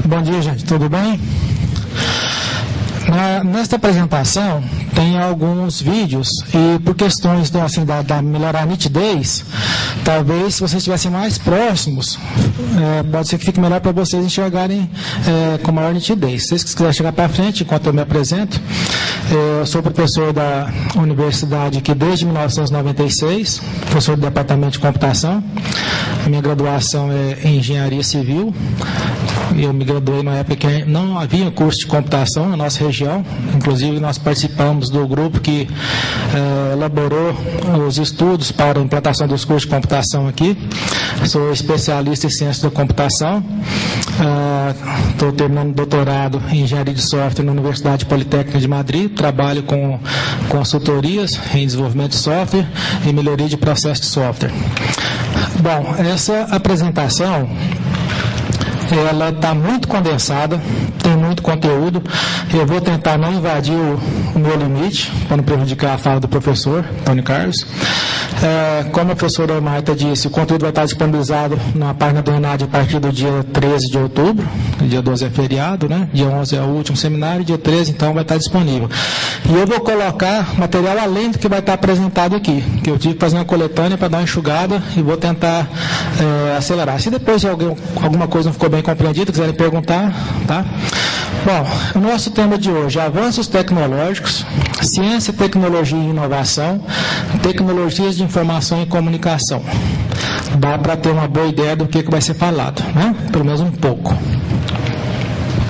Bom dia, gente. Tudo bem? Nesta apresentação tem alguns vídeos e por questões da melhorar a nitidez, talvez se vocês estivessem mais próximos, pode ser que fique melhor para vocês enxergarem com maior nitidez. Se vocês quiserem chegar para frente enquanto eu me apresento, eu sou professor da universidade aqui desde 1996, professor do departamento de computação. A minha graduação é em engenharia civil. Eu me graduei na época que não havia curso de computação na nossa região. Inclusive, nós participamos do grupo que elaborou os estudos para a implantação dos cursos de computação aqui. Sou especialista em ciência da computação. Estou terminando doutorado em engenharia de software na Universidade Politécnica de Madrid. Trabalho com consultorias em desenvolvimento de software e melhoria de processo de software. Bom, essa apresentação ela está muito condensada, tem muito conteúdo. Eu vou tentar não invadir o meu limite, para não prejudicar a fala do professor Antônio Carlos. Como a professora Marta disse, o conteúdo vai estar disponibilizado na página do ENAD a partir do dia 13 de outubro, dia 12 é feriado, né? Dia 11 é o último seminário, dia 13 então vai estar disponível. E eu vou colocar material além do que vai estar apresentado aqui, que eu tive que fazer uma coletânea para dar uma enxugada e vou tentar acelerar. Se depois alguma coisa não ficou bem compreendida, quiserem perguntar, tá? Bom, o nosso tema de hoje é avanços tecnológicos, ciência, tecnologia e inovação, tecnologias de informação e comunicação. Dá para ter uma boa ideia do que vai ser falado, né? Pelo menos um pouco.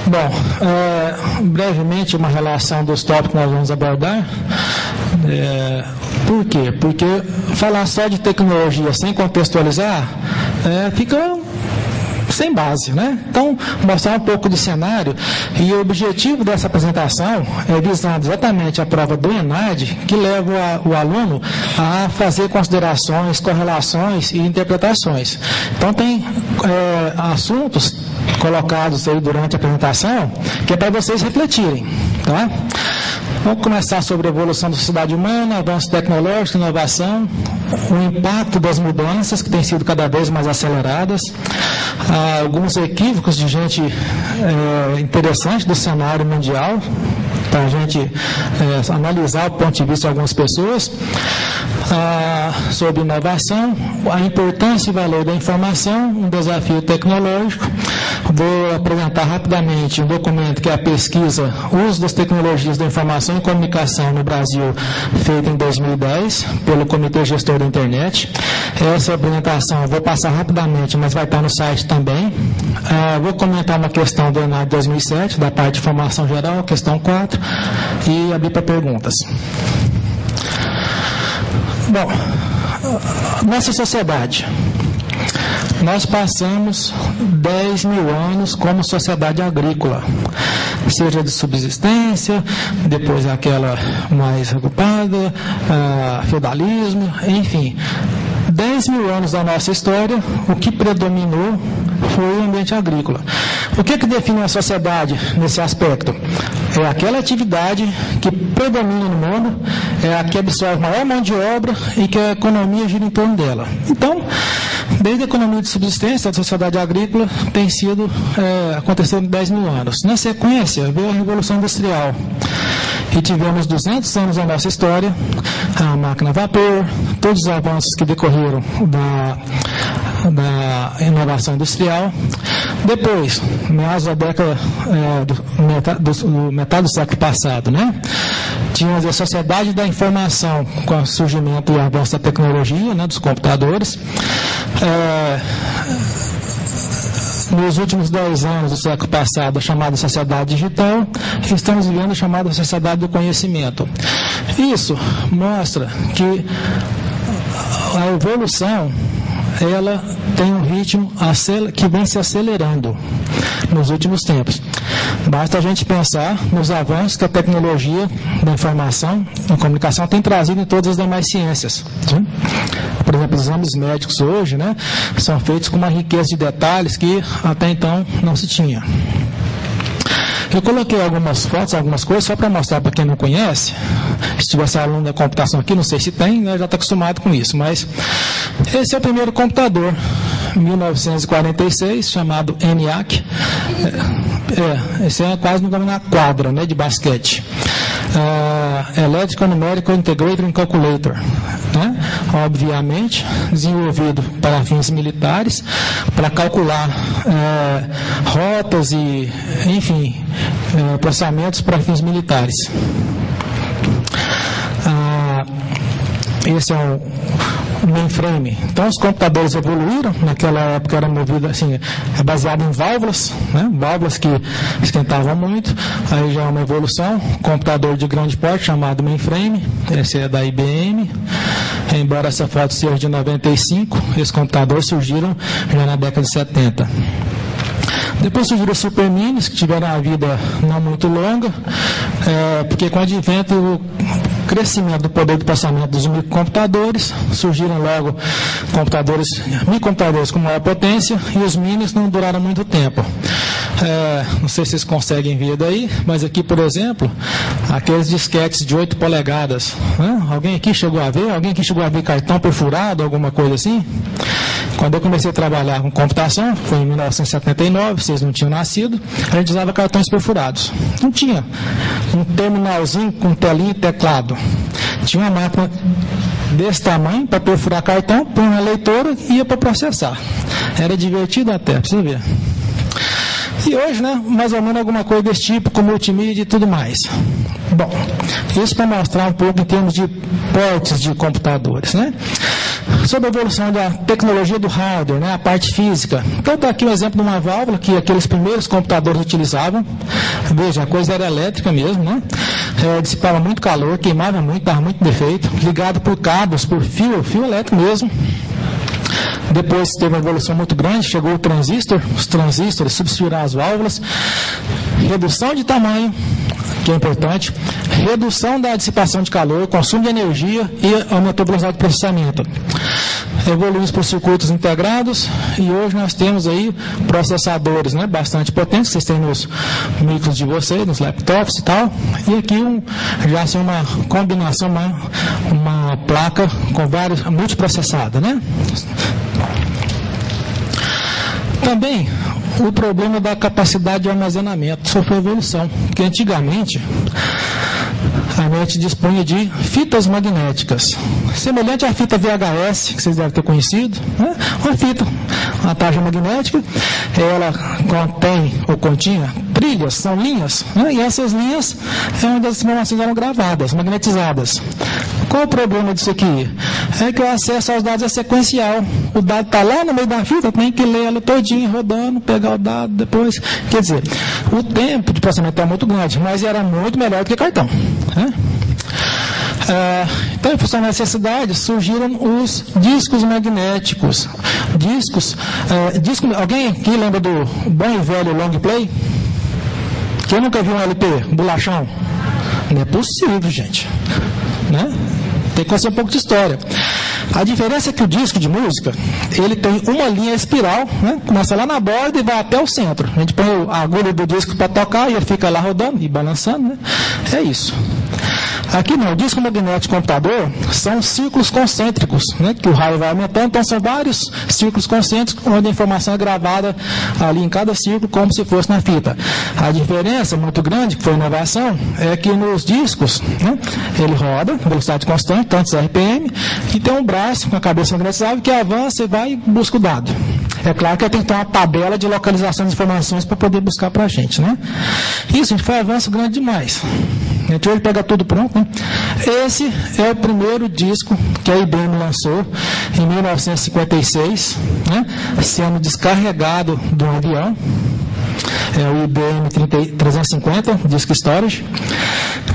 Bom, brevemente uma relação dos tópicos que nós vamos abordar. Por quê? Porque falar só de tecnologia sem contextualizar fica sem base, né? Então, mostrar um pouco do cenário, e o objetivo dessa apresentação é visando exatamente a prova do ENAD, que leva o aluno a fazer considerações, correlações e interpretações. Então, tem assuntos colocados aí durante a apresentação que é para vocês refletirem, tá? Vamos começar sobre a evolução da sociedade humana, avanço tecnológico, inovação, o impacto das mudanças que têm sido cada vez mais aceleradas, alguns equívocos de gente interessante do cenário mundial, para a gente analisar o ponto de vista de algumas pessoas, sobre inovação, a importância e valor da informação, um desafio tecnológico. Vou apresentar rapidamente um documento que é a pesquisa Uso das Tecnologias da Informação e Comunicação no Brasil, feita em 2010 pelo Comitê Gestor da Internet. Essa apresentação eu vou passar rapidamente, mas vai estar no site também. Vou comentar uma questão do ENAD 2007, da parte de formação geral, questão 4, e abrir para perguntas. Bom, nossa sociedade. Nós passamos 10 mil anos como sociedade agrícola, seja de subsistência, depois aquela mais ocupada, feudalismo, enfim. 10 mil anos da nossa história, o que predominou foi o ambiente agrícola. O que define uma sociedade nesse aspecto? É aquela atividade que predomina no mundo, é a que absorve maior mão de obra e que a economia gira em torno dela. Então, desde a economia de subsistência, a sociedade agrícola tem sido acontecendo em 10 mil anos. Na sequência, veio a Revolução Industrial. E tivemos 200 anos da nossa história, a máquina a vapor, todos os avanços que decorreram da inovação industrial. Depois, meados da década metade do século passado, né? Tínhamos a sociedade da informação com o surgimento e avanço da tecnologia, né, dos computadores. Nos últimos 10 anos do século passado, a chamada sociedade digital, estamos vivendo a chamada sociedade do conhecimento. Isso mostra que a evolução ela tem um ritmo que vem se acelerando nos últimos tempos. Basta a gente pensar nos avanços que a tecnologia da informação e comunicação tem trazido em todas as demais ciências. Sim? Por exemplo, os exames médicos hoje, né, são feitos com uma riqueza de detalhes que até então não se tinha. Eu coloquei algumas fotos, algumas coisas, só para mostrar para quem não conhece. Se tivesse aluno da computação aqui, não sei se tem, né, já está acostumado com isso, mas esse é o primeiro computador, em 1946, chamado ENIAC. Esse é quase na quadra, né, de basquete. Electrical Numerical Integrated Calculator, né? Obviamente desenvolvido para fins militares, para calcular rotas e, enfim, processamentos para fins militares. Esse é o mainframe. Então, os computadores evoluíram. Naquela época era movido assim, baseado em válvulas, né? Válvulas que esquentavam muito. Aí já é uma evolução. Computador de grande porte chamado mainframe. Esse é da IBM. Embora essa foto seja de 95, esses computadores surgiram já na década de 70. Depois surgiram os Super Minis, que tiveram uma vida não muito longa, porque com o advento e o crescimento do poder de processamento dos microcomputadores, surgiram logo microcomputadores com maior potência, e os minis não duraram muito tempo. Não sei se vocês conseguem ver daí, mas aqui, por exemplo, aqueles disquetes de 8 polegadas. Né? Alguém aqui chegou a ver? Alguém aqui chegou a ver cartão perfurado, alguma coisa assim? Quando eu comecei a trabalhar com computação, foi em 1979, vocês não tinham nascido, a gente usava cartões perfurados. Não tinha um terminalzinho com telinha e teclado. Tinha uma máquina desse tamanho para perfurar cartão, põe uma leitora e ia para processar. Era divertido até, para você ver. E hoje, né, mais ou menos alguma coisa desse tipo, com multimídia e tudo mais. Bom, isso para mostrar um pouco em termos de portes de computadores, né? Sobre a evolução da tecnologia do hardware, né, a parte física. Então, está aqui um exemplo de uma válvula que aqueles primeiros computadores utilizavam. Veja, a coisa era elétrica mesmo, né? Dissipava muito calor, queimava muito, dava muito defeito. Ligado por cabos, por fio elétrico mesmo. Depois teve uma evolução muito grande, chegou o transistor, os transistores substituíram as válvulas, redução de tamanho, que é importante, redução da dissipação de calor, consumo de energia e aumentou a velocidade de processamento. Evoluímos para os circuitos integrados e hoje nós temos aí processadores, né, bastante potentes, vocês têm nos micros de vocês, nos laptops e tal, e aqui já assim, uma combinação, uma placa com vários, multiprocessada, né? Também o problema da capacidade de armazenamento sofreu evolução, porque antigamente a gente dispunha de fitas magnéticas, semelhante à fita VHS, que vocês devem ter conhecido, né? Uma fita, uma tarja magnética, ela contém ou continha trilhas, são linhas, né? E essas linhas é onde as informações eram gravadas, magnetizadas. Qual o problema disso aqui? É que o acesso aos dados é sequencial. O dado está lá no meio da fita, tem que ler ela todinha, rodando, pegar o dado depois. Quer dizer, o tempo de processamento é muito grande, mas era muito melhor do que cartão. Né? Então, em função da necessidade, surgiram os discos magnéticos. Alguém aqui lembra do bom e velho long play? Quem nunca viu um LP, bolachão? Não é possível, gente. Né? Tem que conhecer um pouco de história. A diferença é que o disco de música, ele tem uma linha espiral, né? Começa lá na borda e vai até o centro. A gente põe a agulha do disco para tocar e ele fica lá rodando e balançando, né? É isso. Aqui não, o disco magnético computador são círculos concêntricos, né, que o raio vai aumentando, então são vários círculos concêntricos onde a informação é gravada ali em cada círculo como se fosse na fita. A diferença muito grande, que foi inovação, é que nos discos, né, ele roda, velocidade constante, tantos RPM, e tem um braço com a cabeça magnetizável que avança e vai e busca o dado. É claro que tem que ter uma tabela de localização das informações para poder buscar para a gente, né? Isso, gente, foi um avanço grande demais. A gente hoje pega tudo pronto, né? Esse é o primeiro disco que a IBM lançou em 1956, né? Sendo descarregado de um avião. É o IBM 350, disco storage,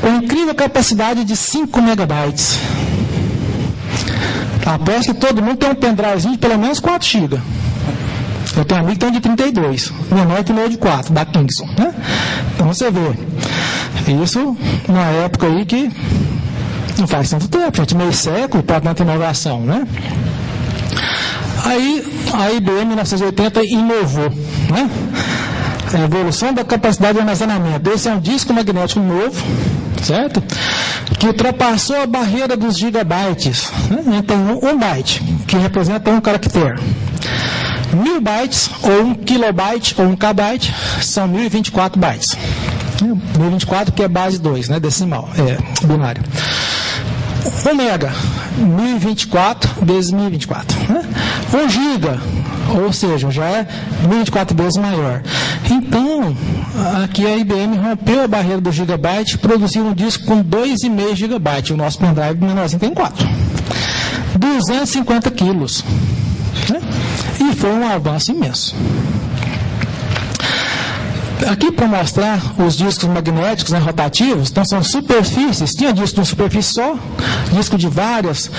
com incrível capacidade de 5 megabytes. Aposto que todo mundo tem um pendrivezinho de pelo menos 4 GB. Eu tenho um amigo que tem de 32, menor que o meu de 4, da Kingston, né? Então você vê. Isso na época aí que não faz tanto tempo, gente, meio século para tanta inovação, né? Aí a IBM em 1980 inovou, né? A evolução da capacidade de armazenamento. Esse é um disco magnético novo, certo? Que ultrapassou a barreira dos gigabytes, né? Tem um byte, que representa um caractere. 1000 bytes, ou 1 kilobyte, ou 1 kbyte, são 1024 bytes. 1024 que é base 2, né, decimal, binário. 1 mega, 1024 vezes 1024. Né? 1 giga, ou seja, já é 1024 vezes maior. Então, aqui a IBM rompeu a barreira do gigabyte, produziu um disco com 2,5 gigabytes. O nosso pendrive menorzinho tem 4. 250 quilos. Né? E foi um avanço imenso. Aqui para mostrar os discos magnéticos, né, rotativos, então são superfícies, tinha disco de uma superfície só, disco de várias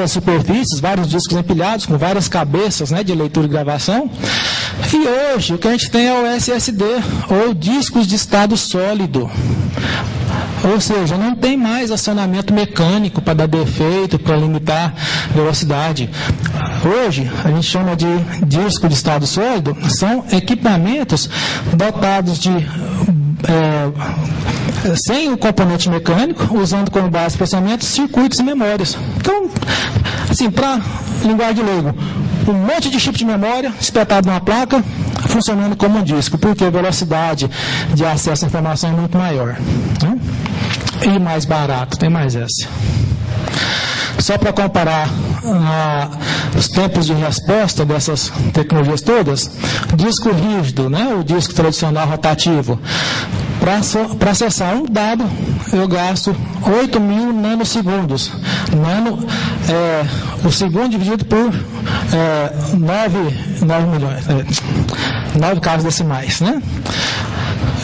superfícies, vários discos empilhados com várias cabeças, né, de leitura e gravação. E hoje o que a gente tem é o SSD, ou discos de estado sólido. Ou seja, não tem mais acionamento mecânico para dar defeito, para limitar velocidade. Hoje, a gente chama de disco de estado sólido, são equipamentos dotados de sem o componente mecânico, usando como base de processamento circuitos e memórias. Então, assim, para linguagem de leigo, um monte de chip de memória espetado numa placa, funcionando como um disco, porque a velocidade de acesso à informação é muito maior. Né? E mais barato, tem mais essa. Só para comparar os tempos de resposta dessas tecnologias todas, disco rígido, né, o disco tradicional rotativo, para acessar um dado, eu gasto 8.000 nanosegundos. Nano o segundo dividido por 9 casas decimais, né?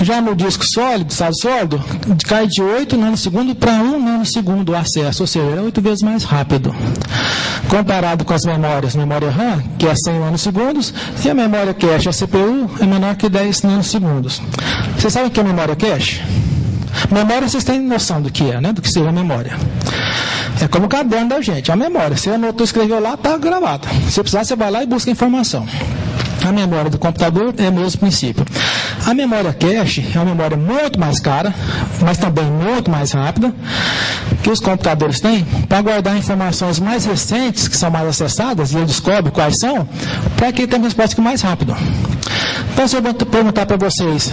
Já no disco sólido, estado sólido, cai de 8 nanosegundos para 1 nanosegundo o acesso, ou seja, é 8 vezes mais rápido. Comparado com as memórias, memória RAM, que é 100 nanosegundos, e a memória cache, a CPU, é menor que 10 nanosegundos. Vocês sabem o que é memória cache? Memória, vocês têm noção do que é, né? Do que seria a memória. É como o caderno da gente, a memória. Você anotou, escreveu lá, está gravado. Se precisar, você vai lá e busca informação. A memória do computador é o mesmo princípio. A memória cache é uma memória muito mais cara, mas também muito mais rápida, que os computadores têm para guardar informações mais recentes, que são mais acessadas, e ele descobre quais são, para que ele tenha uma resposta mais rápida. Então, se eu perguntar para vocês,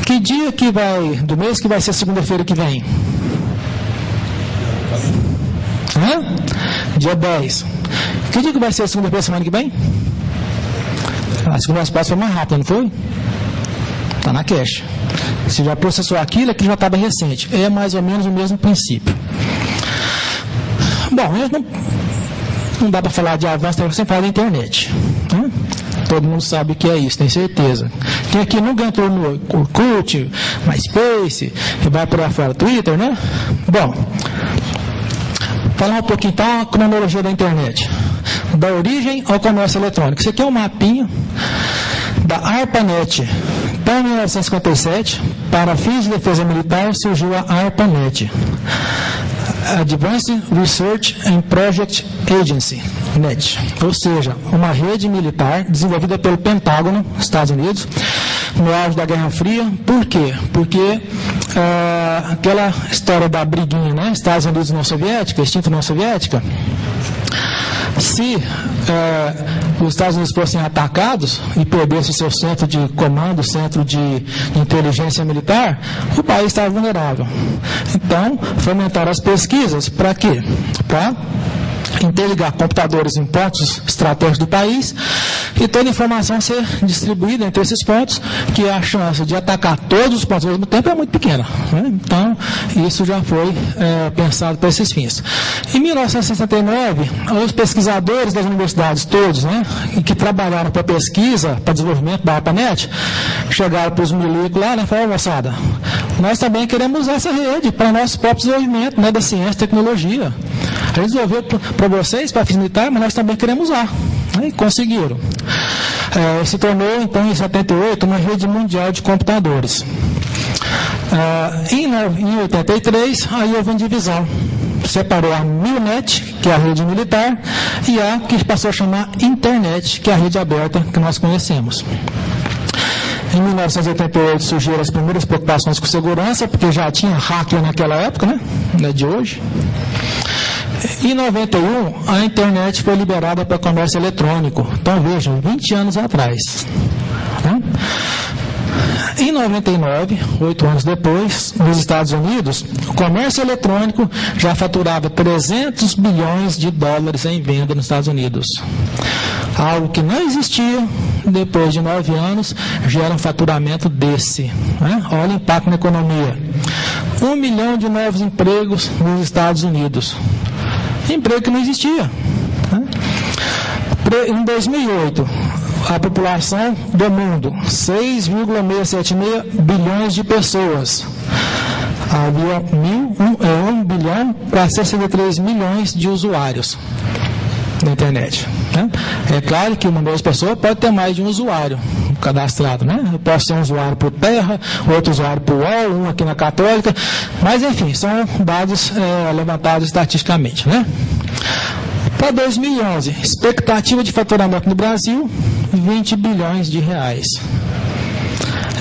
que dia que vai, do mês que vai ser segunda-feira que vem? Dia 10. Que dia que vai ser a segunda-feira semana que vem? A segunda resposta foi mais rápida, não foi? Está na cache. Você já processou aquilo já estava recente. É mais ou menos o mesmo princípio. Bom, não dá para falar de avanço sem falar da internet. Né? Todo mundo sabe o que é isso, tem certeza. Quem aqui nunca entrou no Orkut, MySpace, que vai por aí fora, Twitter, né? Bom, falar um pouquinho então a cronologia da internet. Da origem ao comércio eletrônico. Isso aqui é um mapinha da ARPANET. Então, em 1957, para fins de defesa militar, surgiu a ARPANET, Advanced Research and Project Agency, NET, ou seja, uma rede militar desenvolvida pelo Pentágono, Estados Unidos, no auge da Guerra Fria. Por quê? Porque aquela história da briguinha, né? Estados Unidos e União Soviética, extinta União Soviética, se os Estados Unidos fossem atacados e perdessem seu centro de comando, centro de inteligência militar, o país estava vulnerável. Então, fomentaram as pesquisas para quê? Para interligar computadores em pontos estratégicos do país e toda a informação ser distribuída entre esses pontos, que a chance de atacar todos os pontos ao mesmo tempo é muito pequena. Né? Então, isso já foi pensado para esses fins. Em 1969, os pesquisadores das universidades todos, né, que trabalharam para pesquisa, para desenvolvimento da ARPANET, chegaram para os milicos lá, né, e falaram: moçada, nós também queremos usar essa rede para nosso próprio desenvolvimento, né, da ciência e tecnologia. A gente desenvolveu para vocês, para fins militares, mas nós também queremos usar. E conseguiram. Se tornou, então, em 78, uma rede mundial de computadores. Em 83, aí houve uma divisão. Separou a MILNET, que é a rede militar, e a que passou a chamar Internet, que é a rede aberta que nós conhecemos. Em 1988 surgiram as primeiras preocupações com segurança, porque já tinha hacker naquela época, né? Não é de hoje. Em 91, a internet foi liberada para comércio eletrônico. Então, vejam, 20 anos atrás. Né? Em 99, 8 anos depois, nos Estados Unidos, o comércio eletrônico já faturava 300 bilhões de dólares em venda nos Estados Unidos. Algo que não existia, depois de 9 anos, gera um faturamento desse. Né? Olha o impacto na economia. 1 milhão de novos empregos nos Estados Unidos. Emprego que não existia. Né? Em 2008, a população do mundo, 6,676 bilhões de pessoas. Havia 1 bilhão 463 milhões de usuários na internet. Né? É claro que uma mesma pessoa pode ter mais de um usuário cadastrado. Né? Eu posso ser um usuário por Terra, outro usuário por UOL, um aqui na Católica, mas enfim, são dados levantados estatisticamente. Né? Para 2011, expectativa de faturamento no Brasil, 20 bilhões de reais.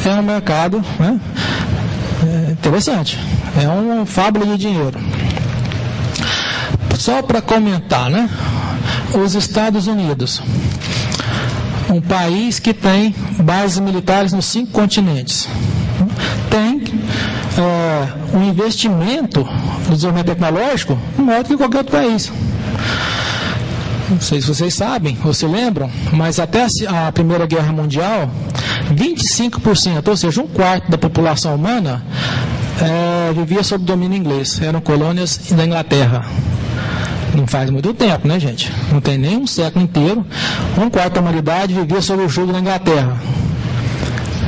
É um mercado, né, interessante. É uma fábula de dinheiro. Só para comentar, né? Os Estados Unidos, um país que tem bases militares nos 5 continentes, tem um investimento no desenvolvimento tecnológico maior do que qualquer outro país. Não sei se vocês sabem ou se lembram, mas até a Primeira Guerra Mundial, 25%, ou seja, 1/4 da população humana vivia sob domínio inglês, eram colônias da Inglaterra. Não faz muito tempo, né, gente? Não tem nem um século inteiro. 1/4 da humanidade vivia sob o jugo da Inglaterra.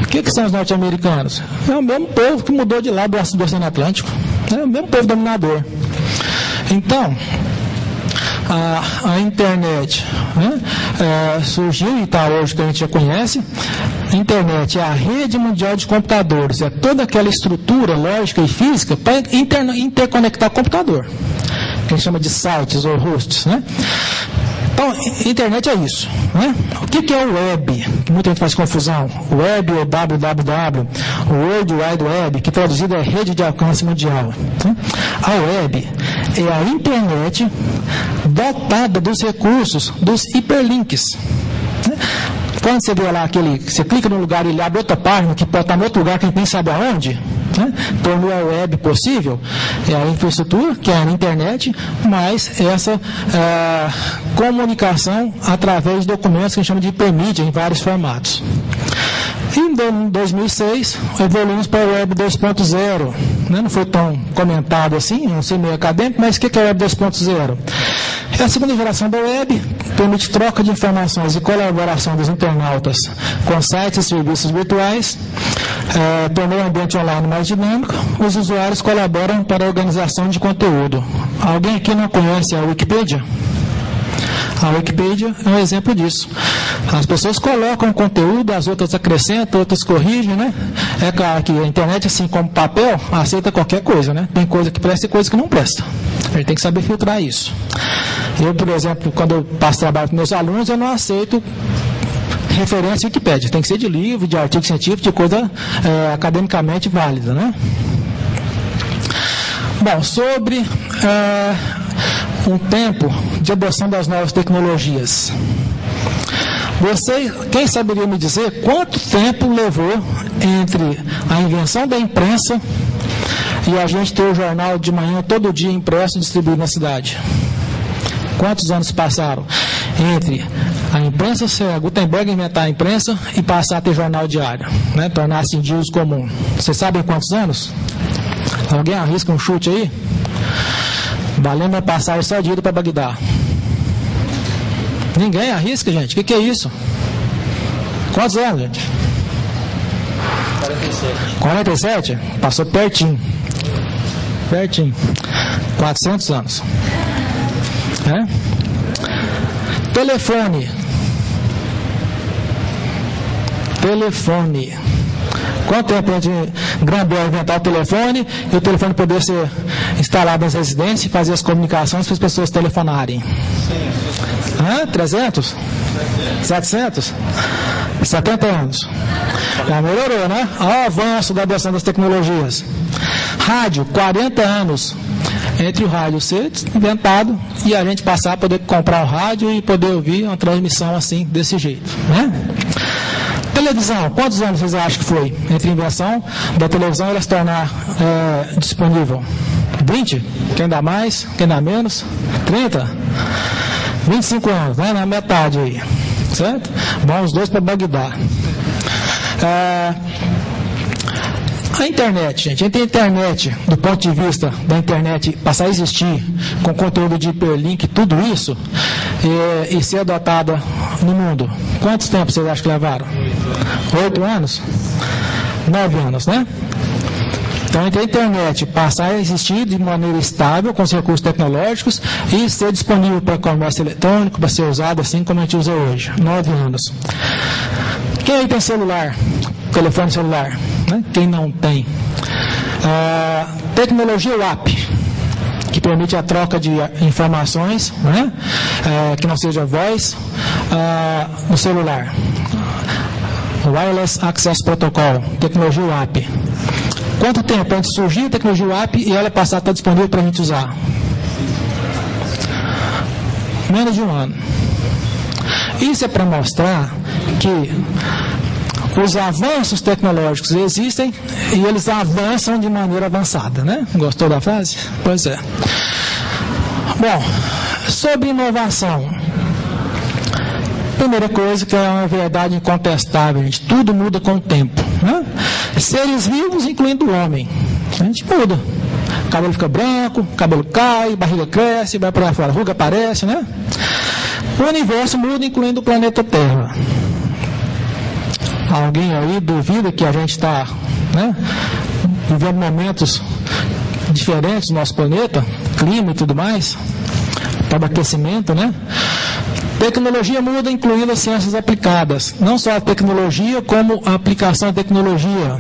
O que são os norte-americanos? É o mesmo povo que mudou de lá do Oceano Atlântico. É o mesmo povo dominador. Então, a internet, né, surgiu e está hoje que a gente já conhece. A internet é a rede mundial de computadores, é toda aquela estrutura lógica e física para interconectar o computador, que a gente chama de sites ou hosts. Né? Então, internet é isso. Né? O que é o web? Muita gente faz confusão. O web é www, o World Wide Web, que traduzido é rede de alcance mundial. A web é a internet dotada dos recursos dos hiperlinks. Quando você vê lá você clica no lugar e ele abre outra página que pode estar em outro lugar que a gente nem sabe aonde, né? Tornou a web possível, é a infraestrutura, que é a internet, mas essa comunicação através de documentos que a gente chama de hipermídia em vários formatos. Em 2006, evoluímos para a Web 2.0. Né? Não foi tão comentado assim, não sei meio acadêmico, mas o que é a Web 2.0? É a segunda geração da web, permite troca de informações e colaboração dos internautas com sites e serviços virtuais, tornou o ambiente online mais dinâmico, os usuários colaboram para a organização de conteúdo. Alguém aqui não conhece a Wikipedia? A Wikipedia é um exemplo disso. As pessoas colocam conteúdo, as outras acrescentam, outras corrigem, né? É claro que a internet, assim como papel, aceita qualquer coisa, né? Tem coisa que presta e coisa que não presta. A gente tem que saber filtrar isso. Eu, por exemplo, quando eu passo trabalho com meus alunos, eu não aceito referência Wikipédia. Tem que ser de livro, de artigo científico, de coisa academicamente válida, né? Bom, sobre um tempo de adoção das novas tecnologias. Quem saberia me dizer quanto tempo levou entre a invenção da imprensa e a gente ter o jornal de manhã todo dia impresso e distribuído na cidade? Quantos anos passaram entre a imprensa, a Gutenberg inventar a imprensa e passar a ter jornal diário, né? Tornar-se em dia uso comum? Vocês sabem quantos anos? Alguém arrisca um chute aí? Valendo a passagem só de ida para Bagdá. Ninguém arrisca, gente. O que é isso? Quantos anos, gente? 47. 47? Passou pertinho. Pertinho. 400 anos. Telefone. Quanto tempo antes de Graham inventar o telefone e o telefone poder ser instalado nas residências e fazer as comunicações para as pessoas telefonarem? 300? 700? 70 anos. Já melhorou, né? Olha o avanço da adoção das tecnologias. Rádio, 40 anos entre o rádio ser inventado e a gente passar a poder comprar o rádio e poder ouvir uma transmissão assim, desse jeito, né? Televisão, quantos anos vocês acham que foi entre a invenção da televisão e ela se tornar disponível? 20? Quem dá mais? Quem dá menos? 30? 25 anos, né? Na metade aí, certo? Vão os dois para Bagdá. A internet, gente, entre a internet, do ponto de vista da internet passar a existir com conteúdo de hiperlink, tudo isso, e ser adotada no mundo, quantos tempos vocês acham que levaram? 8 anos? 9 anos, né? Então, entre a internet passar a existir de maneira estável, com os recursos tecnológicos, e ser disponível para comércio eletrônico, para ser usado assim como a gente usa hoje, 9 anos. Quem aí tem celular? Telefone celular? Né? Quem não tem? Tecnologia WAP, que permite a troca de informações, né? Que não seja voz, no celular. Wireless Access Protocol, tecnologia WAP. Quanto tempo antes de surgir a tecnologia WAP e ela passar a estar disponível para a gente usar? Menos de um ano. Isso é para mostrar que os avanços tecnológicos existem e eles avançam de maneira avançada, né? Gostou da frase? Pois é. Bom, sobre inovação. Primeira coisa que é uma verdade incontestável, gente, tudo muda com o tempo, né? Seres vivos, incluindo o homem, a gente muda. O cabelo fica branco, o cabelo cai, barriga cresce, vai para fora, a ruga aparece, né? O universo muda, incluindo o planeta Terra. Alguém aí duvida que a gente está, né, vivendo momentos diferentes no nosso planeta, clima e tudo mais, para aquecimento, né? Tecnologia muda, incluindo as ciências aplicadas. Não só a tecnologia, como a aplicação da tecnologia.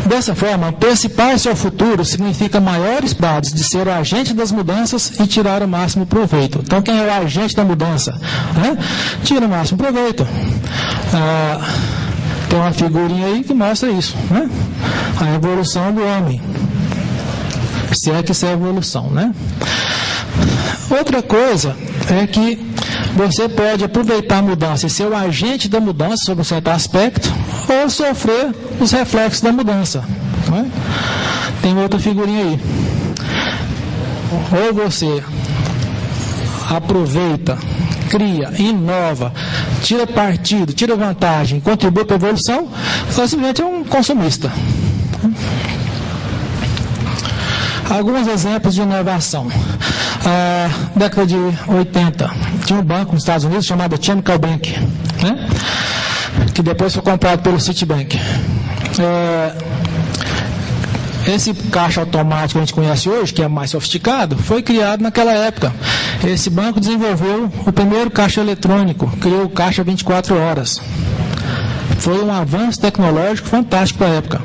Dessa forma, antecipar-se ao futuro significa maiores dados de ser o agente das mudanças e tirar o máximo proveito. Então, quem é o agente da mudança? Né? Tira o máximo proveito. Tem uma figurinha aí que mostra isso, né? A evolução do homem. Se é que isso é evolução, né? Outra coisa é que você pode aproveitar a mudança e ser o agente da mudança sobre um certo aspecto ou sofrer os reflexos da mudança. Né? Tem outra figurinha aí. Ou você aproveita, cria, inova, tira partido, tira vantagem, contribui para a evolução, ou simplesmente é um consumista. Alguns exemplos de inovação. Década de 80, tinha um banco nos Estados Unidos chamado Chemical Bank, né? Que depois foi comprado pelo Citibank. Esse caixa automático que a gente conhece hoje, que é mais sofisticado, foi criado naquela época. Esse banco desenvolveu o primeiro caixa eletrônico, criou o caixa 24 horas. Foi um avanço tecnológico fantástico para a época.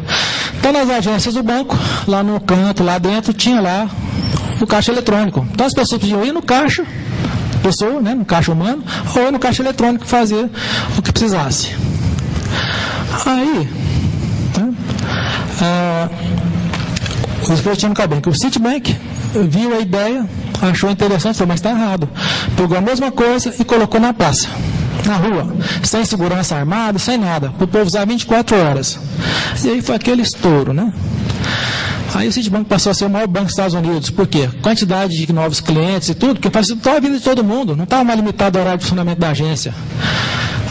Então, nas agências do banco, lá no canto, lá dentro, tinha lá o caixa eletrônico. Então, as pessoas podiam ir no caixa, pessoa, né, no caixa humano, ou no caixa eletrônico fazer o que precisasse. Aí, o Citibank viu a ideia, achou interessante, falou, mas está errado. Pegou a mesma coisa e colocou na praça, na rua, sem segurança armada, sem nada, para o povo usar 24 horas. E aí foi aquele estouro, né? Aí o Citibank passou a ser o maior banco dos Estados Unidos. Por quê? Quantidade de novos clientes e tudo, porque facilitou a vida de todo mundo, não estava mais limitado ao horário de funcionamento da agência.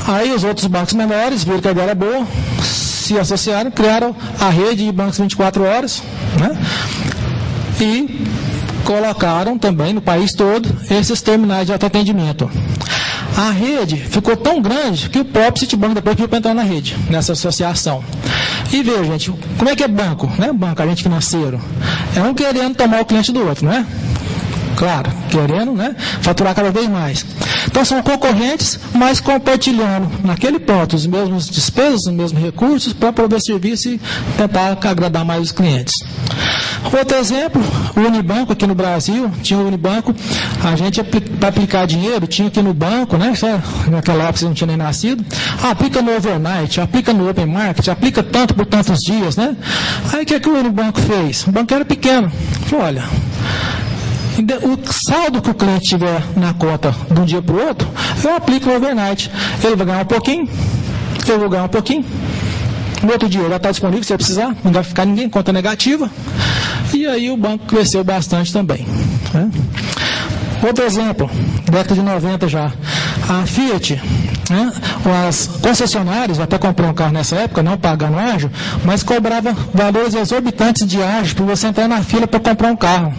Aí os outros bancos menores viram que a ideia era boa, se associaram, criaram a rede de bancos 24 horas, né? E colocaram também no país todo esses terminais de autoatendimento. A rede ficou tão grande que o próprio Citibank depois pediu para entrar na rede, nessa associação. E veja, gente, como é que é banco? Não é banco, agente financeiro. É um querendo tomar o cliente do outro, não é? Claro, querendo, né, faturar cada vez mais. Então são concorrentes, mas compartilhando naquele ponto os mesmos despesas, os mesmos recursos para prover serviço e tentar agradar mais os clientes. Outro exemplo, o Unibanco aqui no Brasil, tinha o Unibanco, a gente para aplicar dinheiro, tinha aqui no banco, né? Só naquela época você não tinha nem nascido, aplica no overnight, aplica no open market, aplica tanto por tantos dias, né? Aí o que o Unibanco fez? O banco era pequeno, falou, olha, o saldo que o cliente tiver na conta de um dia para o outro, eu aplico o overnight, ele vai ganhar um pouquinho, eu vou ganhar um pouquinho, no outro dia já está disponível, se você precisar, não vai ficar ninguém, conta negativa. E aí o banco cresceu bastante também. Né? Outro exemplo, década de 90 já. A Fiat, né, as concessionárias, até comprou um carro nessa época, não pagando ágio, mas cobrava valores exorbitantes de ágio para você entrar na fila para comprar um carro.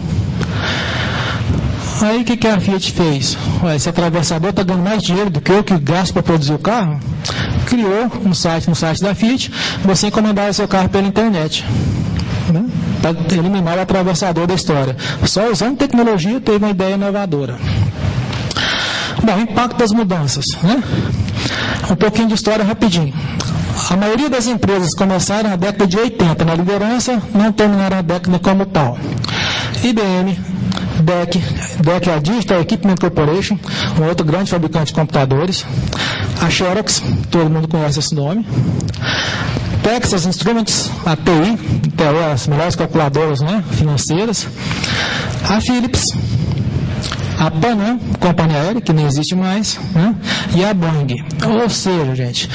Aí o que a Fiat fez? Ué, esse atravessador está ganhando mais dinheiro do que eu que gasto para produzir o carro. Criou no site da Fiat, você encomendava seu carro pela internet. Né? Para eliminar o atravessador da história. Só usando tecnologia teve uma ideia inovadora. Bom, impacto das mudanças. Né? Um pouquinho de história rapidinho. A maioria das empresas começaram na década de 80 na liderança, não terminaram a década como tal. IBM, DEC é a Digital Equipment Corporation, um outro grande fabricante de computadores. A Xerox, todo mundo conhece esse nome. Texas Instruments, a TI, as melhores calculadoras, né, financeiras. A Philips, a Panam, companhia aérea, que nem existe mais, né, e a Boeing. Ou seja, gente,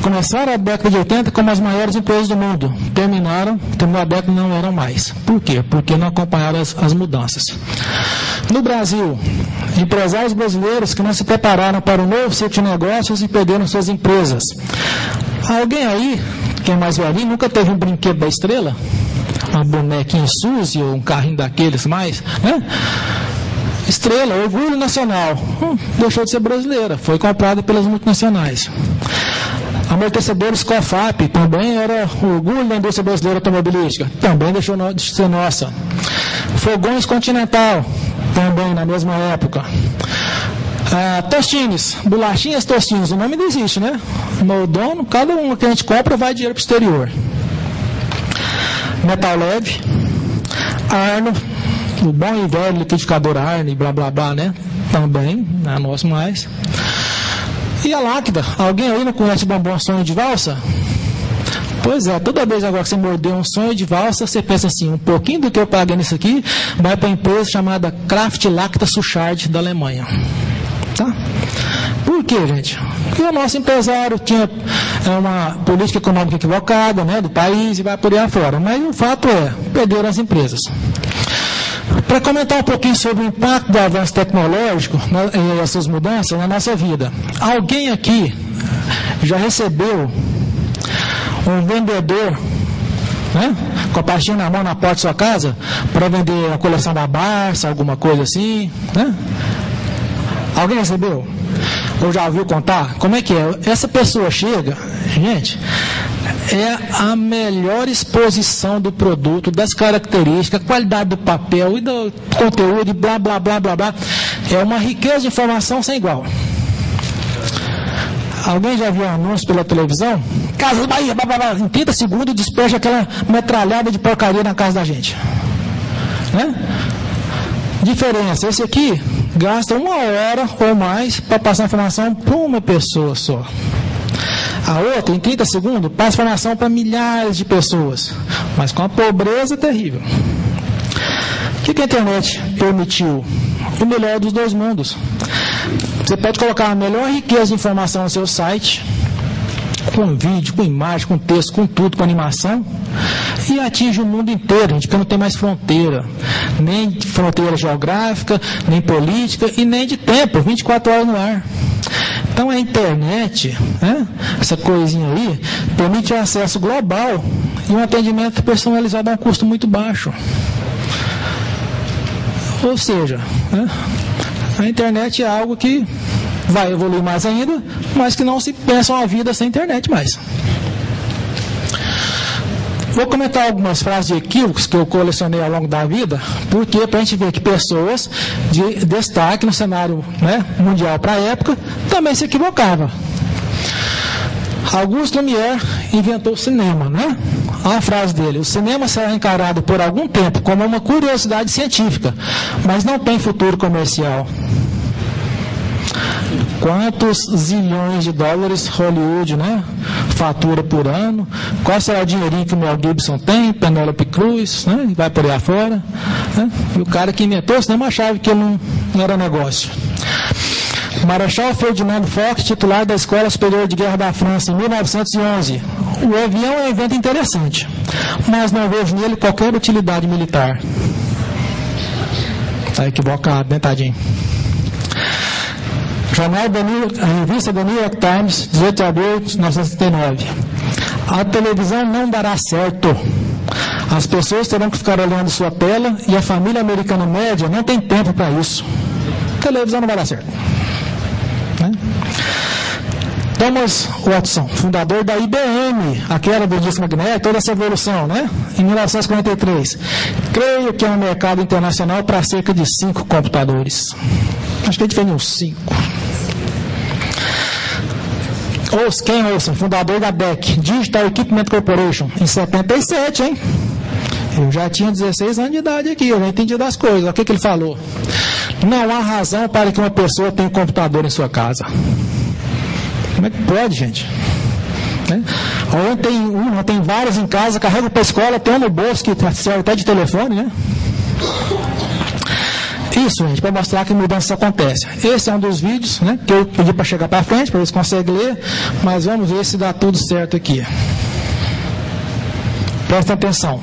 começaram a década de 80 como as maiores empresas do mundo. Terminou a década e não eram mais. Por quê? Porque não acompanharam as mudanças. No Brasil, empresários brasileiros que não se prepararam para o novo ciclo de negócios e perderam suas empresas. Alguém aí, que é mais velhinho, nunca teve um brinquedo da Estrela? Uma bonequinha Suzy ou um carrinho daqueles mais, né? Estrela, orgulho nacional, deixou de ser brasileira, foi comprada pelas multinacionais. Amortecedores COFAP, também era orgulho da indústria brasileira automobilística, também deixou de ser nossa. Fogões Continental, também na mesma época. Tostines, bolachinhas Tostines, o nome não existe, né? No dono, cada uma que a gente compra vai dinheiro para o exterior. Metal Leve, Arno, o bom e velho liquidificador Arno e blá blá blá, né? Também, não é nosso mais. E a Lacta, alguém aí não conhece bombom sonho de valsa? Pois é, toda vez agora que você mordeu um sonho de valsa, você pensa assim, um pouquinho do que eu paguei nisso aqui, vai para a empresa chamada Kraft Lacta Suchard da Alemanha. Tá? Por quê, gente? Porque o nosso empresário tinha uma política econômica equivocada, né, do país e vai por aí afora. Mas o fato é, perderam as empresas. Para comentar um pouquinho sobre o impacto do avanço tecnológico e essas mudanças na nossa vida. Alguém aqui já recebeu um vendedor, né, com a pastinha na mão na porta da sua casa para vender a coleção da Barça, alguma coisa assim, né? Alguém recebeu? Ou já ouviu contar? Como é que é? Essa pessoa chega, gente, é a melhor exposição do produto, das características, a qualidade do papel e do conteúdo e blá, blá, blá, blá, blá. É uma riqueza de informação sem igual. Alguém já viu um anúncio pela televisão? Casa Bahia, blá, blá, blá, em 30 segundos despeja aquela metralhada de porcaria na casa da gente. Né? Diferença, esse aqui gasta 1 hora ou mais para passar a informação para uma pessoa só. A outra, em 30 segundos, passa informação para milhares de pessoas, mas com a pobreza terrível. O que a internet permitiu? O melhor dos dois mundos. Você pode colocar a melhor riqueza de informação no seu site, com vídeo, com imagem, com texto, com tudo, com animação, e atinge o mundo inteiro, gente, porque não tem mais fronteira, nem fronteira geográfica, nem política e nem de tempo, 24 horas no ar. Então a internet, né, essa coisinha aí, permite um acesso global e um atendimento personalizado a um custo muito baixo. Ou seja, né, a internet é algo que vai evoluir mais ainda, mas que não se pensa uma vida sem internet mais. Vou comentar algumas frases de equívocos que eu colecionei ao longo da vida, porque para a gente ver que pessoas de destaque no cenário, né, mundial para a época também se equivocavam. Auguste Lumière inventou o cinema, né? Olha a frase dele: o cinema será encarado por algum tempo como uma curiosidade científica, mas não tem futuro comercial. Quantos zilhões de dólares Hollywood, né, fatura por ano? Qual será o dinheirinho que o Mel Gibson tem, Penélope Cruz, né, vai por aí afora? Né? E o cara que inventou o cinema achava que não era negócio. Marechal Ferdinando Foch, titular da Escola Superior de Guerra da França, em 1911. O avião é um evento interessante, mas não vejo nele qualquer utilidade militar. Está equivocado, né, tadinho? A revista The New York Times, 18 de abril de 1979. A televisão não dará certo. As pessoas terão que ficar olhando sua tela e a família americana média não tem tempo para isso. A televisão não vai dar certo. Né? Thomas Watson, fundador da IBM, aquela do disco magnético, toda essa evolução, né? Em 1943. Creio que é um mercado internacional para cerca de 5 computadores. Acho que a gente vende uns 5. Ken Olsen, fundador da DEC, Digital Equipment Corporation, em 77, hein? Eu já tinha 16 anos de idade aqui, eu já entendi das coisas. O que ele falou? Não há razão para que uma pessoa tenha um computador em sua casa. Como é que pode, gente? Né? Ou tem vários em casa, carrega para a escola, tem um no bolso que serve até de telefone, né? Isso, gente, para mostrar que mudanças acontecem. Esse é um dos vídeos, né, que eu pedi para chegar para frente, para ver se consegue ler, mas vamos ver se dá tudo certo aqui. Presta atenção.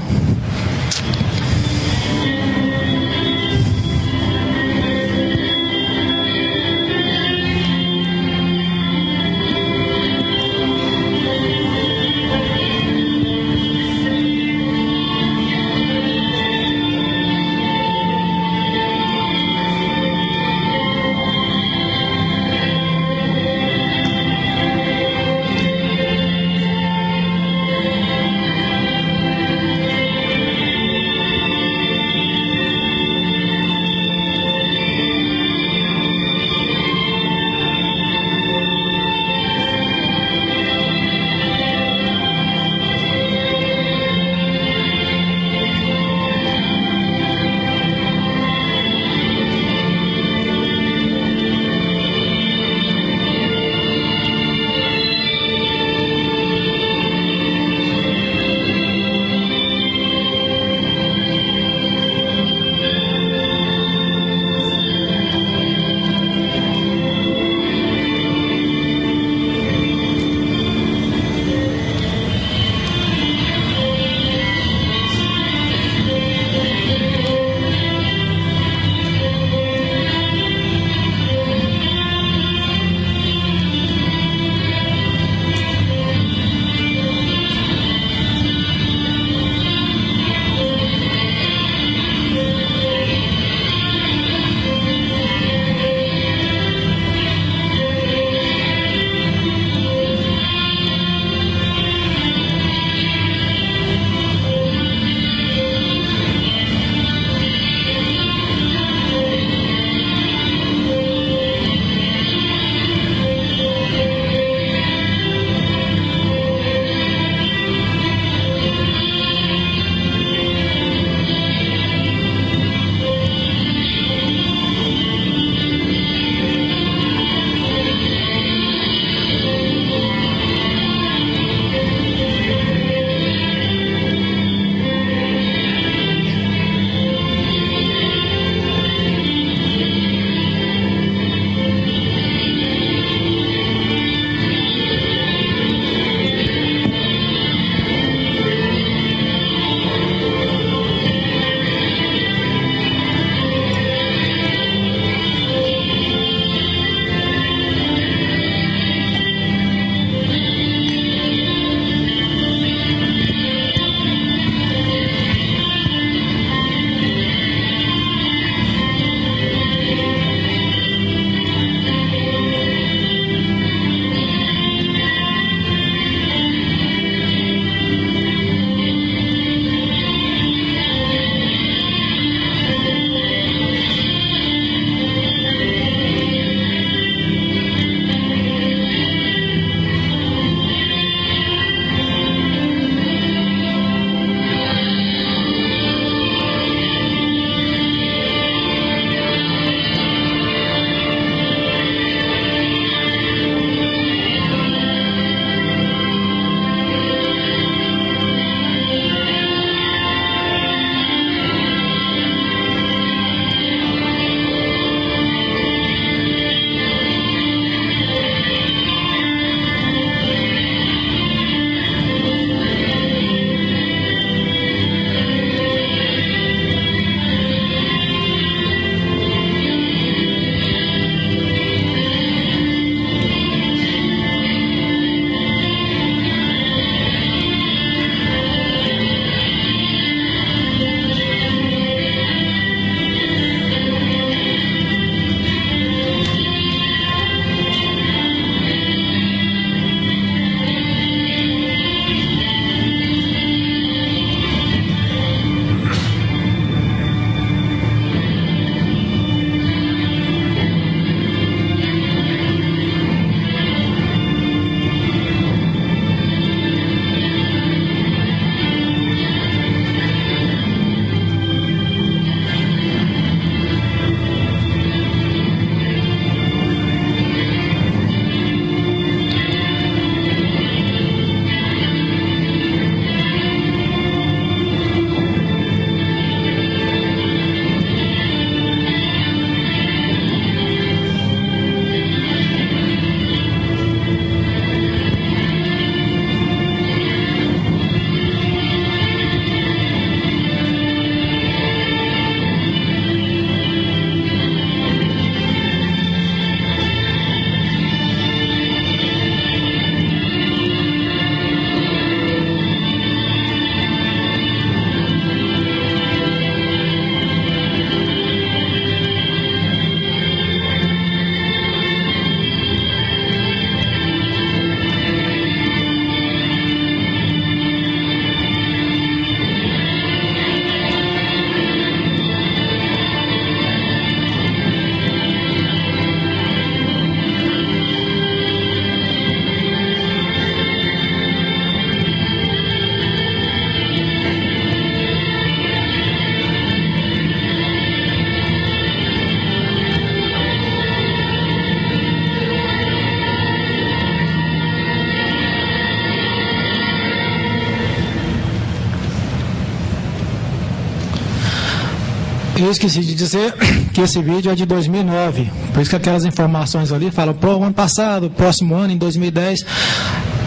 Eu esqueci de dizer que esse vídeo é de 2009, por isso que aquelas informações ali falam pro ano passado, próximo ano, em 2010,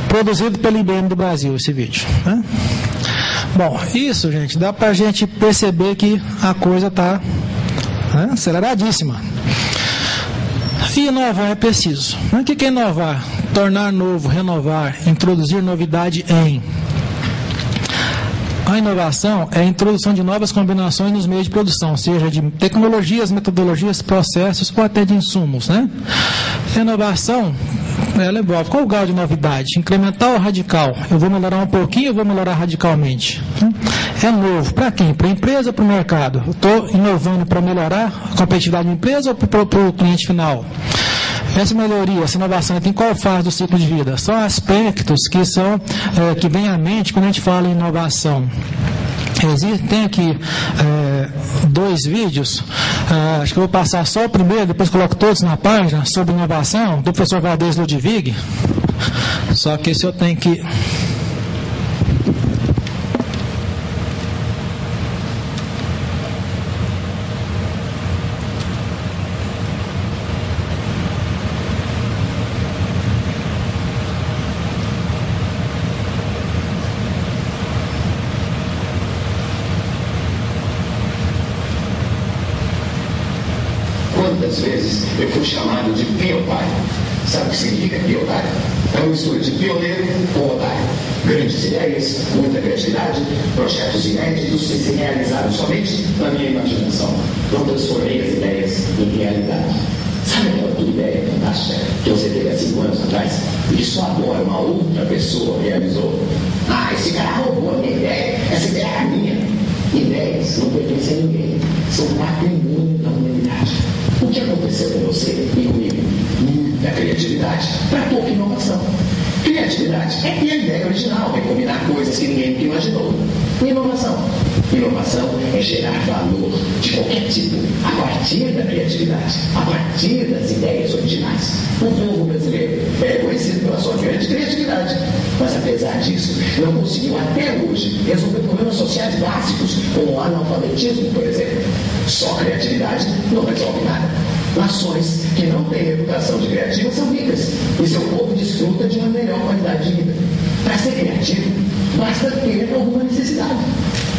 produzido pelo IBM do Brasil, esse vídeo, né? Bom, isso, gente, dá para a gente perceber que a coisa está, né, aceleradíssima. E inovar é preciso. O que é inovar? Tornar novo, renovar, introduzir novidade em. A inovação é a introdução de novas combinações nos meios de produção, seja de tecnologias, metodologias, processos ou até de insumos, né? A inovação, ela envolve qual o grau de novidade? Incremental ou radical? Eu vou melhorar um pouquinho ou vou melhorar radicalmente? É novo. Para quem? Para a empresa ou para o mercado? Eu estou inovando para melhorar a competitividade da empresa ou para o cliente final? Essa melhoria, essa inovação tem qual fase do ciclo de vida? São aspectos que vêm à mente quando a gente fala em inovação. Tem aqui 2 vídeos, acho que eu vou passar só o primeiro, depois coloco todos na página, sobre inovação, do professor Valdez Ludwig. Só que esse eu tenho que... Quantas vezes eu fui chamado de piotário? Sabe o que significa piotário? É uma mistura de pioneiro com otário. Grandes ideias, muita criatividade, projetos inéditos que se realizaram somente na minha imaginação. Não transformei as ideias em realidade. Sabe aquela tua ideia fantástica que você teve há 5 anos atrás e que só agora uma outra pessoa realizou? Ah, esse cara roubou a minha ideia, essa ideia é a minha. Ideias não pertencem a ninguém, são patrimônio da humanidade. O que aconteceu com você e comigo? Muita criatividade para pouca inovação. Criatividade é ter a ideia original, é combinar coisas que ninguém nunca imaginou. Inovação. Inovação é gerar valor de qualquer tipo, a partir da criatividade, a partir das ideias originais. O povo brasileiro é conhecido pela sua grande criatividade, mas apesar disso, não conseguiu até hoje resolver problemas sociais básicos, como o analfabetismo, por exemplo. Só criatividade não resolve nada. Nações que não têm reputação de criativas são ricas e seu povo desfruta de uma melhor qualidade de vida. Para ser criativo, basta ter alguma necessidade.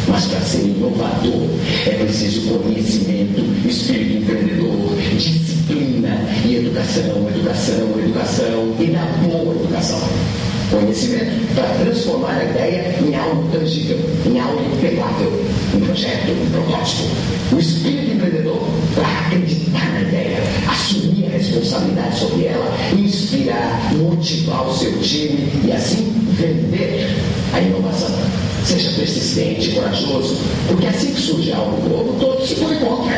Mas para ser inovador, é preciso conhecimento, espírito empreendedor, disciplina e educação, e da boa educação. Conhecimento para transformar a ideia em algo tangível, em algo impecável, um projeto, um protótipo. O espírito empreendedor para acreditar na ideia, assumir a responsabilidade sobre ela, inspirar, motivar o seu time e assim vender a inovação. Seja persistente, corajoso, porque assim que surge algo novo, todos se põem contra.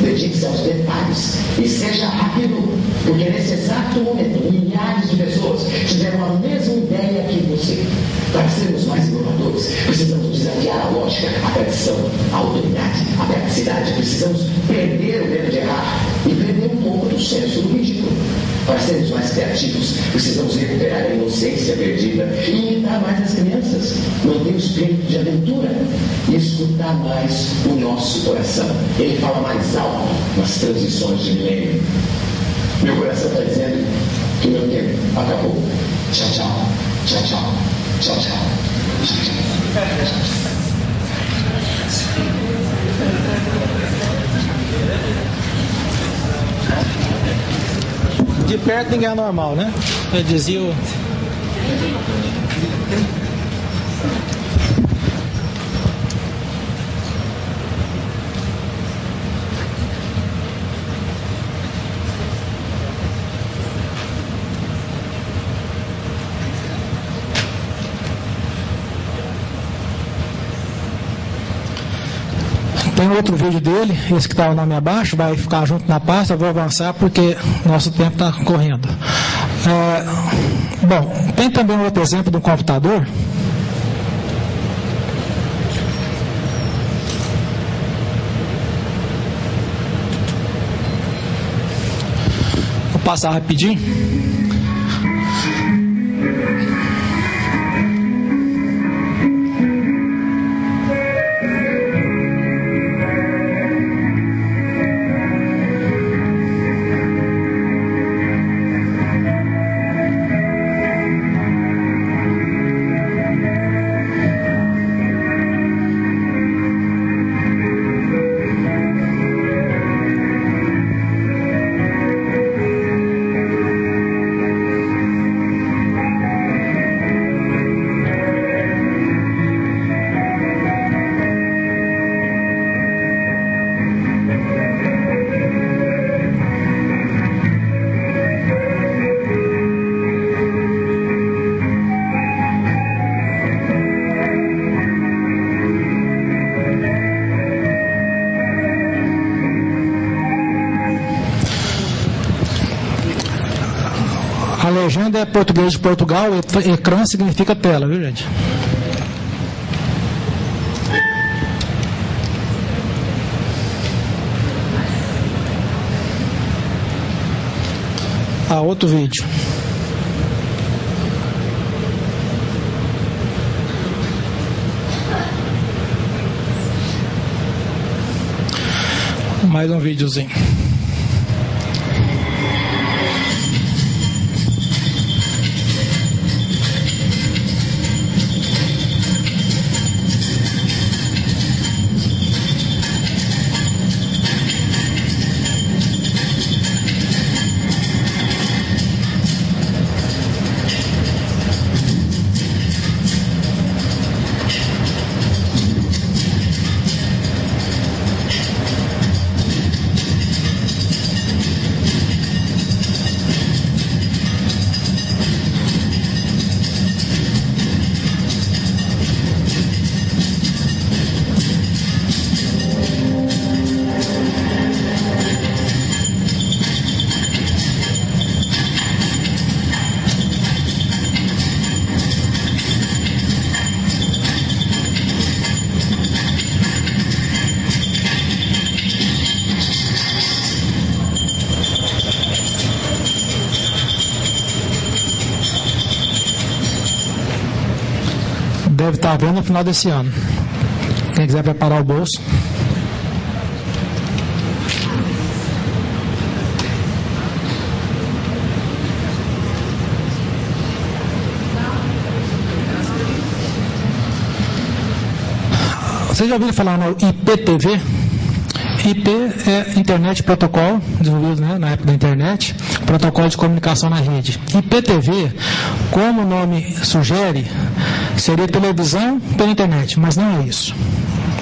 Dedique-se aos detalhes e seja rápido, porque nesse exato momento, milhares de pessoas tiveram a mesma ideia que você. Para sermos mais inovadores, precisamos desafiar a lógica, a tradição, a autoridade, a praticidade. Precisamos perder o medo de errar e perder um pouco do senso do ridículo. Para sermos mais criativos, precisamos recuperar a inocência perdida e imitar mais as crianças, manter o espírito de aventura e escutar mais o nosso coração. Ele fala mais alto nas transições de milênio. Meu coração está dizendo que o meu tempo acabou. Tchau, tchau. Tchau, tchau. Tchau, tchau. Tchau, tchau. De perto ninguém é normal, né? Eu dizia o... Tem outro vídeo dele, esse que está o nome abaixo, vai ficar junto na pasta, eu vou avançar porque nosso tempo está correndo. Bom, tem também outro exemplo do computador. Vou passar rapidinho. legenda é português de Portugal, ecrã significa tela, viu, gente? Outro vídeo. Mais um videozinho. Deve estar vendo no final desse ano. Quem quiser preparar o bolso. Vocês já ouviram falar no IPTV? IP é Internet Protocol, desenvolvido, né, na época da internet, protocolo de comunicação na rede. IPTV, como o nome sugere, seria televisão pela internet, mas não é isso.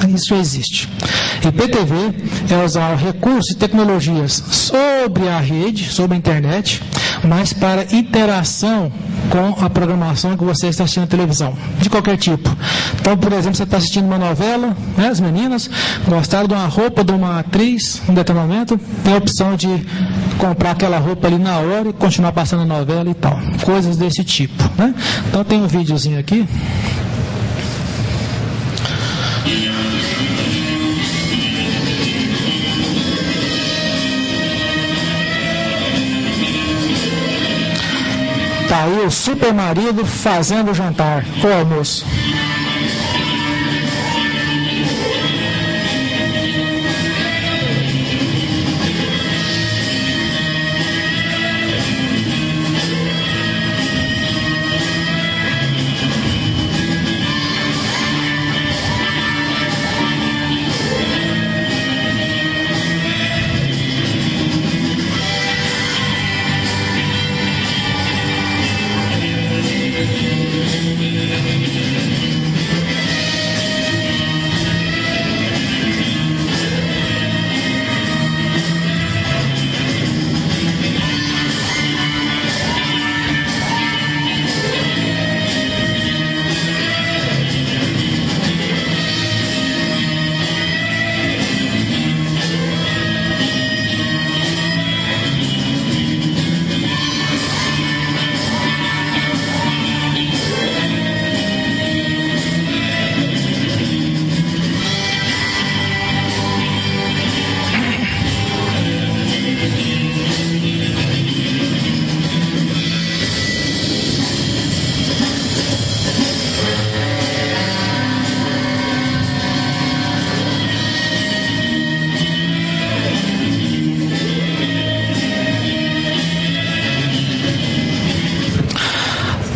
Isso existe. IPTV é usar recursos e tecnologias sobre a rede, sobre a internet, mas para interação com a programação que você está assistindo na televisão, de qualquer tipo. Então, por exemplo, você está assistindo uma novela, né, as meninas gostaram de uma roupa de uma atriz, um determinado momento, tem a opção de comprar aquela roupa ali na hora e continuar passando a novela e tal. Coisas desse tipo, né? Então, tem um videozinho aqui. Tá aí o super marido fazendo o jantar, o almoço.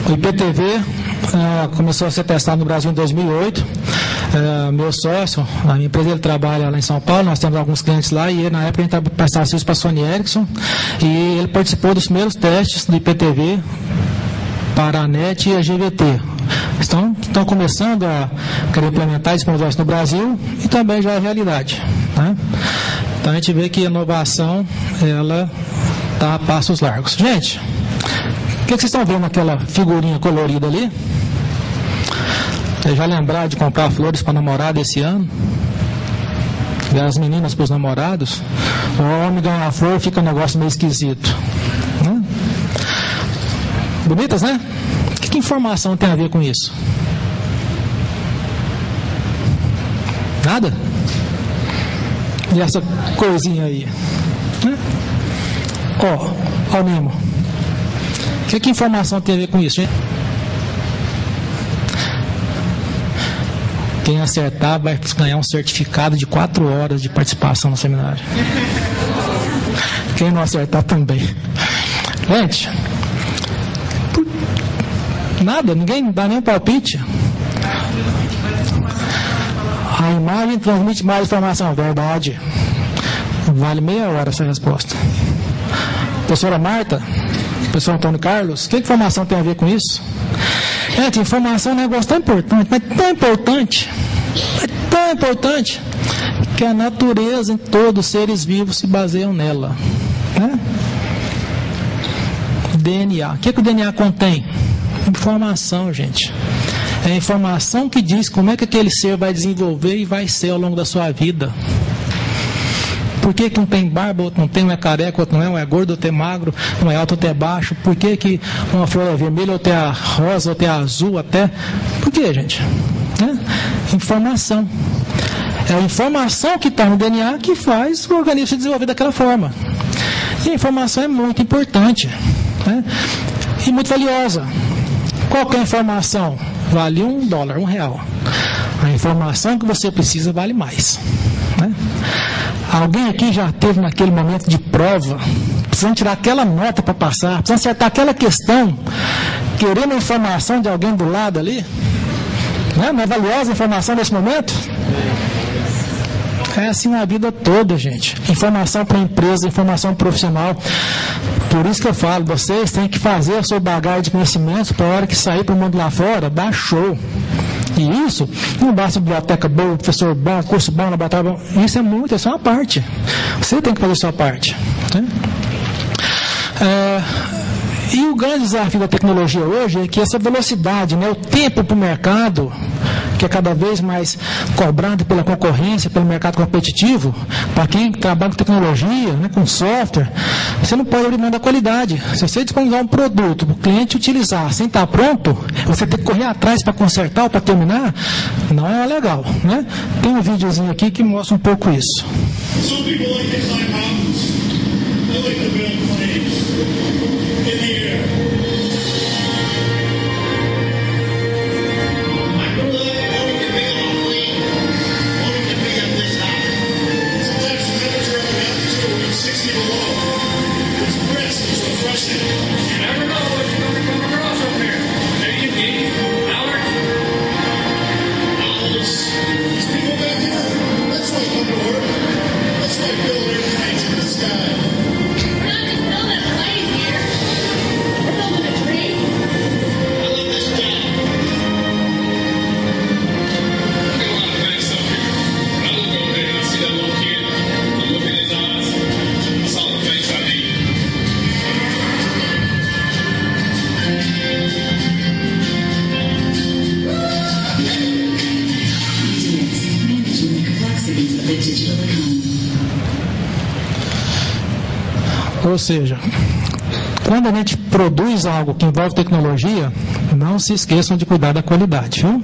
O IPTV começou a ser testado no Brasil em 2008. Meu sócio, a minha empresa, ele trabalha lá em São Paulo, nós temos alguns clientes lá, e na época a gente prestava serviço para a Sony Ericsson, e ele participou dos primeiros testes do IPTV para a NET e a GVT. Estão começando a querer implementar esse projeto no Brasil e também já é realidade, né? Então a gente vê que a inovação, ela está a passos largos. Gente, o que vocês estão vendo naquela figurinha colorida ali? Vocês já lembraram de comprar flores para namorada esse ano? Ver as meninas para os namorados? O homem ganha a flor, fica um negócio meio esquisito, né? Bonitas, né? O que informação tem a ver com isso? Nada? E essa coisinha aí? Ó o Nemo. O que informação tem a ver com isso, gente? Quem acertar vai ganhar um certificado de 4 horas de participação no seminário. Quem não acertar também. Gente, nada, ninguém dá nem palpite. A imagem transmite mais informação. Verdade. Vale meia hora essa resposta. Professora Marta, professor Antônio Carlos, que informação tem a ver com isso? Gente, informação é um negócio tão importante, mas tão importante, que a natureza em todos os seres vivos se baseiam nela. Né? DNA. O que o DNA contém? Informação, gente. É a informação que diz como é que aquele ser vai desenvolver e vai ser ao longo da sua vida. Por que um tem barba, outro não tem, um é careca, outro não é, um é gordo, outro é magro, um é alto, outro é baixo? Por que uma flor é vermelha, outra é rosa, outra é azul até? Por que, gente? Informação. É a informação que está no DNA que faz o organismo se desenvolver daquela forma. E a informação é muito importante, né? E muito valiosa. Qualquer informação vale $1, R$1. A informação que você precisa vale mais, né? Alguém aqui já teve naquele momento de prova, precisando tirar aquela nota para passar, precisando acertar aquela questão, querendo a informação de alguém do lado ali? Não é valiosa a informação nesse momento? É assim na vida toda, gente. Informação para a empresa, informação profissional. Por isso que eu falo, vocês têm que fazer a sua bagagem de conhecimentos para a hora que sair para o mundo lá fora, dar show. E isso, não basta biblioteca boa, professor bom, curso bom, laboratório bom. Isso é muito, é só uma parte. Você tem que fazer a sua parte. Né? E o grande desafio da tecnologia hoje é que essa velocidade, né, o tempo para o mercado, que é cada vez mais cobrado pela concorrência, pelo mercado competitivo, para quem trabalha com tecnologia, né, com software, você não pode abrir mão da qualidade. Se você disponibilizar um produto para o cliente utilizar sem estar pronto, você tem que correr atrás para consertar ou para terminar, não é legal, né? Tem um videozinho aqui que mostra um pouco isso. Some people like to climb mountains. I like to build planes in the air. I grew up wanting to be on a plane, wanting to be up this high. Sometimes the temperature of the mountains go reach 60 below. It's brisk, it's refreshing. You never know what you're going to come across up here. Maybe you get Alex. These people back here, that's why you come to work. That's why Bill airplanes in the sky. We're not just building a plane here. We're building a dream. I love this job. I got a lot of facts up here. When I look over there and I see that little kid, I look in his eyes. That's all the facts I need. Managing the complexities of the digital economy. Ou seja, quando a gente produz algo que envolve tecnologia, não se esqueçam de cuidar da qualidade, viu?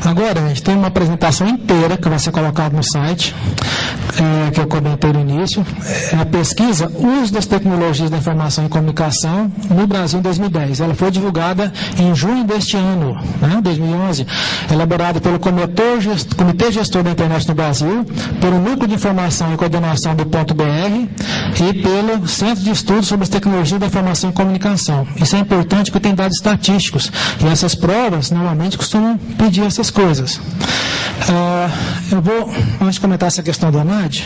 Agora, a gente tem uma apresentação inteira que vai ser colocada no site, que eu comentei no início. É a pesquisa Uso das Tecnologias da Informação e Comunicação no Brasil em 2010. Ela foi divulgada em junho deste ano, né, 2011, elaborada pelo Comitê Gestor da Internet no Brasil, pelo Núcleo de Informação e Coordenação do .br e pelo Centro de Estudos sobre as Tecnologias da Informação e Comunicação. Isso é importante porque tem dados estatísticos. E essas provas, normalmente, costumam pedir essas coisas. Eu vou, antes de comentar essa questão do ANAD,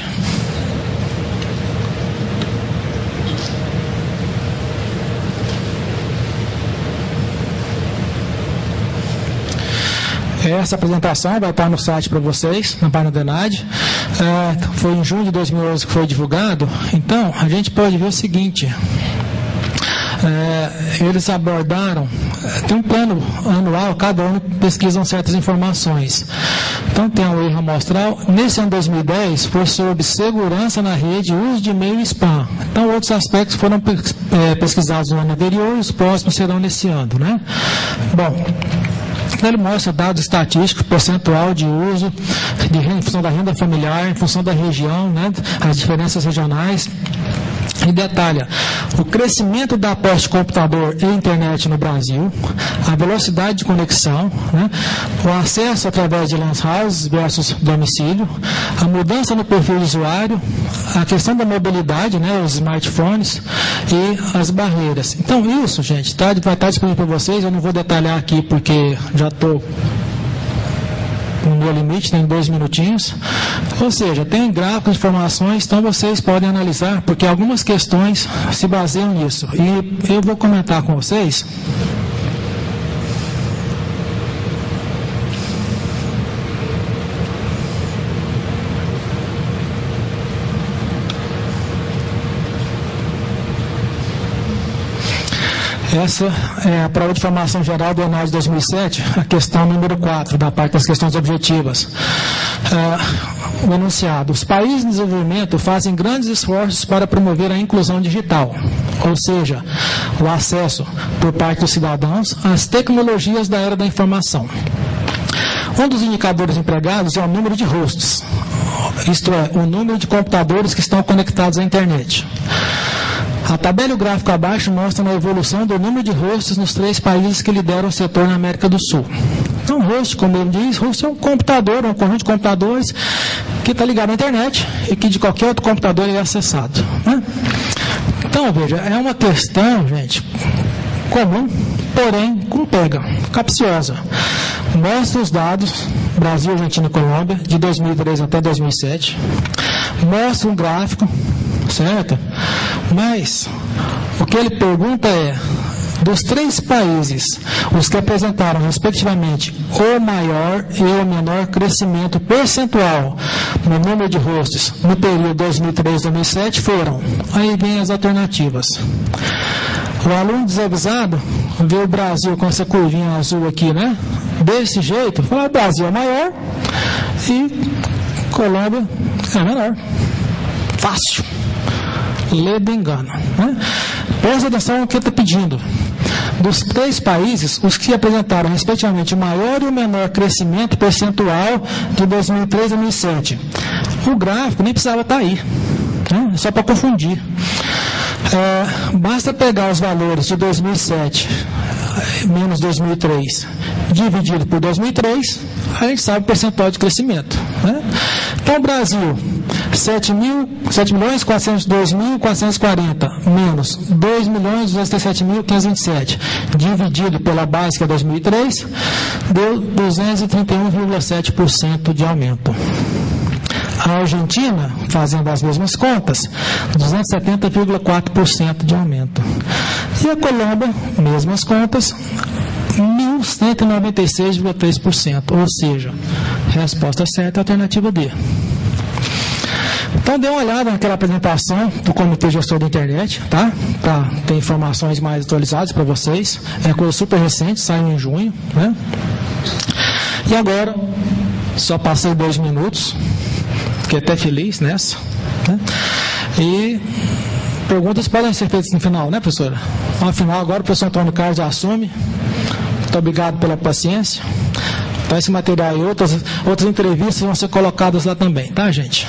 essa apresentação vai estar no site para vocês, na página do ANAD. Foi em junho de 2011 que foi divulgado. Então, a gente pode ver o seguinte. Eles abordaram tem um plano anual, cada ano pesquisam certas informações. Então tem um erro amostral. Nesse ano 2010 foi sobre segurança na rede, uso de e-mail e spam. Então outros aspectos foram pesquisados no ano anterior e os próximos serão nesse ano, né? Bom, ele mostra dados estatísticos, percentual de uso em função da renda familiar, em função da região, né, as diferenças regionais. E detalha o crescimento da posse de computador e internet no Brasil, a velocidade de conexão, né, o acesso através de lan houses versus domicílio, a mudança no perfil do usuário, a questão da mobilidade, né, os smartphones e as barreiras. Então isso, gente, vai estar disponível para vocês. Eu não vou detalhar aqui porque já estou no meu limite, tem 2 minutinhos. Ou seja, tem gráficos de informações, então vocês podem analisar, porque algumas questões se baseiam nisso. E eu vou comentar com vocês. Essa é a prova de formação geral do ENAD de 2007, a questão número 4, da parte das questões objetivas. O enunciado: os países em desenvolvimento fazem grandes esforços para promover a inclusão digital, ou seja, o acesso por parte dos cidadãos às tecnologias da era da informação. Um dos indicadores empregados é o número de hosts, isto é, o número de computadores que estão conectados à internet. A tabela e o gráfico abaixo mostram a evolução do número de hosts nos 3 países que lideram o setor na América do Sul. Então, host, como ele diz, host é um computador, um conjunto de computadores que está ligado à internet e que de qualquer outro computador ele é acessado, né? Então, veja, é uma questão, gente, comum, porém com pega, capciosa. Mostra os dados, Brasil, Argentina e Colômbia, de 2003 até 2007. Mostra um gráfico, certo? Mas o que ele pergunta é: dos 3 países, os que apresentaram respectivamente o maior e o menor crescimento percentual no número de hosts no período 2003-2007 foram, aí vem as alternativas. O aluno desavisado vê o Brasil com essa curvinha azul aqui, né? Desse jeito, fala: o Brasil é maior e Colômbia é menor. Fácil. Lê do engano, né? Presta atenção no que está pedindo. Dos 3 países, os que apresentaram respectivamente o maior e o menor crescimento percentual de 2003 a 2007. O gráfico nem precisava estar aí, né? Só para confundir. Basta pegar os valores de 2007 menos 2003 dividido por 2003, a gente sabe o percentual de crescimento, né? Então, o Brasil, 7.402.440 menos 2.237.527 dividido pela base, que é 2003, deu 231,7% de aumento. A Argentina, fazendo as mesmas contas, 270,4% de aumento. E a Colômbia, mesmas contas, 1.196,3%. Ou seja, resposta certa é a alternativa D. Então, dê uma olhada naquela apresentação do Comitê Gestor da Internet, tá? Tem informações mais atualizadas para vocês. É coisa super recente, saiu em junho, né? E agora, só passei 2 minutos. Fiquei até feliz nessa, né? E perguntas podem ser feitas no final, né, professora? Afinal, agora o professor Antônio Carlos assume. Muito obrigado pela paciência. Então, esse material e outras entrevistas vão ser colocadas lá também, tá, gente?